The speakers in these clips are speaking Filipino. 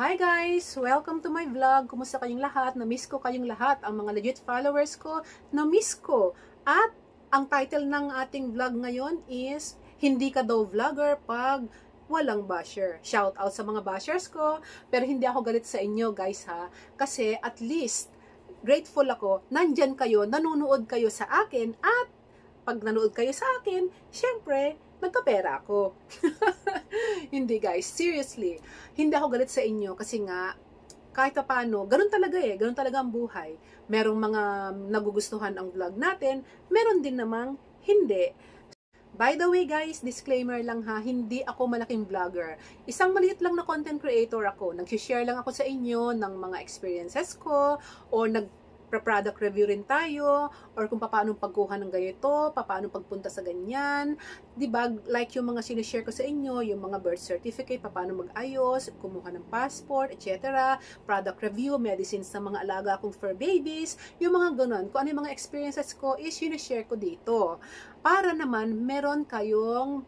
Hi guys! Welcome to my vlog. Kumusta kayong lahat? Na-miss ko kayong lahat. Ang mga legit followers ko, na-miss ko. At ang title ng ating vlog ngayon is Hindi ka daw vlogger pag walang basher. Shout out sa mga bashers ko. Pero hindi ako galit sa inyo guys ha. Kasi at least grateful ako. Nandyan kayo, nanonood kayo sa akin. At pag nanood kayo sa akin, syempre, nagkapera ako. Hindi guys, seriously. Hindi ako galit sa inyo kasi nga, kahit pa paano, ganun talaga ganun talaga ang buhay. Merong mga nagugustuhan ang vlog natin, meron din namang hindi. By the way guys, disclaimer lang ha, hindi ako malaking vlogger. Isang maliit lang na content creator ako. Nag-share lang ako sa inyo ng mga experiences ko, o product review rin tayo, or kung paano pagkuha ng ganito, paano pagpunta sa ganyan, diba? Like yung mga sinishare ko sa inyo, yung mga birth certificate, paano mag-ayos, kumuha ng passport, etc. Product review, medicines sa mga alaga kong fur babies, yung mga ganun. Kung ano yung mga experiences ko, is sinishare ko dito. Para naman, meron kayong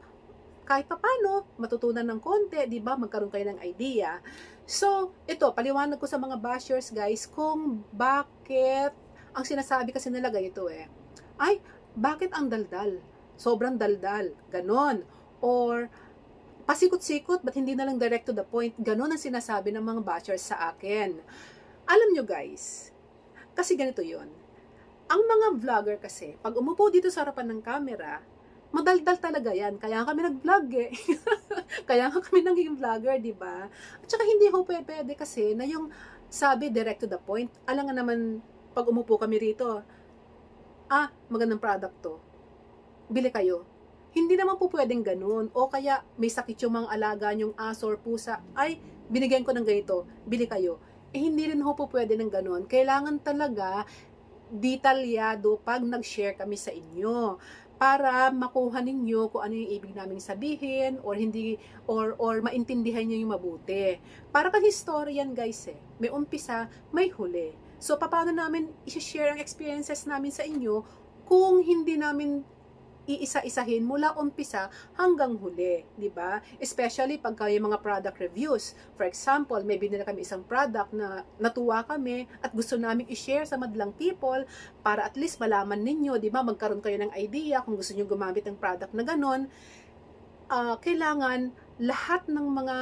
kahit paano matutunan ng konti, di ba? Magkaroon kayo ng idea. So, ito, paliwanag ko sa mga bashers, guys, kung bakit ang sinasabi kasi nila ganito ay, bakit ang daldal? Sobrang daldal. Ganon. Or, pasikot-sikot, ba't hindi na lang direct to the point? Ganon ang sinasabi ng mga bashers sa akin. Alam nyo, guys, kasi ganito yon. Ang mga vlogger kasi, pag umupo dito sa harapan ng camera, madaldal talaga yan. Kaya kami nag-vlog Kaya kami naging vlogger, di ba? At saka hindi ho pwede kasi na yung sabi direct to the point. Alam nga naman, pag umupo kami rito, magandang product to. Bili kayo. Hindi naman po pwedeng ganun. O kaya may sakit yung mga alaga yung aso or pusa. Ay, binigyan ko ng ganito. Bili kayo. Hindi rin ho po pwede ng ganun. Kailangan talaga detalyado pag nag-share kami sa inyo, para makuha ninyo kung ano yung ibig namin sabihin, or hindi, or maintindihan niyo yung mabuti. Para kang historian guys may umpisa, may huli. So paano namin i-share ang experiences namin sa inyo kung hindi namin iisa-isahin mula umpisa hanggang huli, di ba? Especially pagka yung mga product reviews. For example, may binili kami isang product na natuwa kami at gusto namin i-share sa madlang people para at least malaman ninyo, di ba? Magkaroon kayo ng idea kung gusto niyo gumamit ng product na ganon. Kailangan lahat ng mga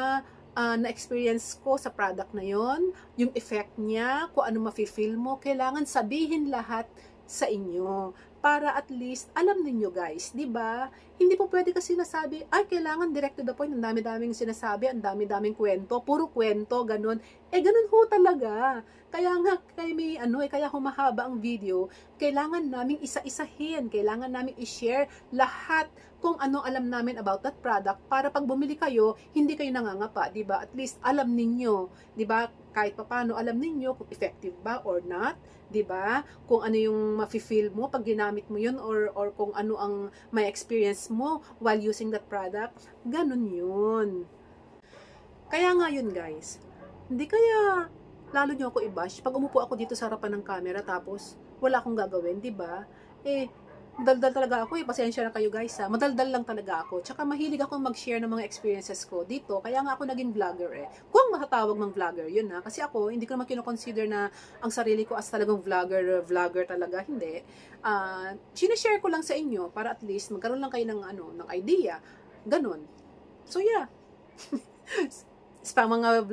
na-experience ko sa product na yon, yung effect niya, kung ano mafe-feel mo, kailangan sabihin lahat sa inyo. Para at least, alam ninyo guys, di ba? Hindi po pwede kasi nasabi, kailangan direct to the point, ang dami-daming sinasabi, ang dami-daming kwento, puro kwento, ganun. Ganun ho talaga. Kaya nga, kaya humahaba ang video, kailangan naming isa-isahin, kailangan naming i-share lahat kung ano alam namin about that product, para pag bumili kayo, hindi kayo nangangapa, di ba? At least, alam ninyo, di ba? Kahit paano alam ninyo kung effective ba or not, 'di ba? Kung ano yung mafe-feel mo pag ginamit mo 'yun, or kung ano ang may experience mo while using that product, ganun 'yun. Kaya nga 'yun, guys. Hindi kaya lalo niyo ako i-bash pag umupo ako dito sa harapan ng camera tapos wala akong gagawin, 'di ba? Daldal talaga ako pasensya na kayo guys ha. Madaldal lang talaga ako. Tsaka mahilig akong mag-share ng mga experiences ko dito. Kaya nga ako naging vlogger Kung matatawag mang vlogger, yun ha. Kasi ako, hindi ko naman kino-consider na ang sarili ko as talagang vlogger talaga. Hindi. Sinashare ko lang sa inyo para at least magkaroon lang kayo ng idea. Ganon. So yeah. Sa mga,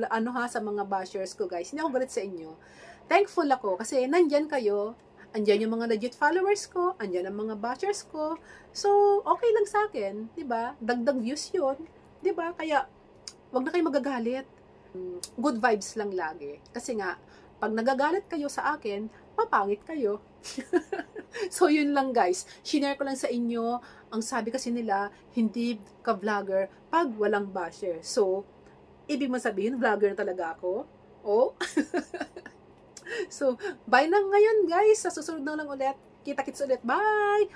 sa mga bashers ko guys, hindi ako galit sa inyo. Thankful ako kasi nandyan kayo. Andyan yung mga legit followers ko, andyan ang mga bashers ko. So, okay lang sa akin, 'di ba? Dagdag views 'yun, 'di ba? Kaya wag na kayong magagalit. Good vibes lang lagi. Kasi nga pag nagagalit kayo sa akin, papangit kayo. So, yun lang guys. Share ko lang sa inyo. Ang sabi kasi nila, hindi ka vlogger pag walang basher. So, ibig mo sabihin, vlogger talaga ako? Oh? So, bye na ngayon guys. Sa susunod na lang ulit. Kita-kits ulit. Bye!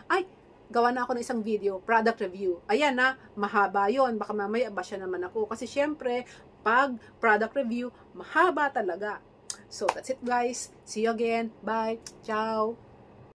Gawa na ako ng isang video. Product review. Ayan mahaba yon. Baka mamaya basya naman ako. Kasi syempre, pag product review, mahaba talaga. So, that's it guys. See you again. Bye. Ciao.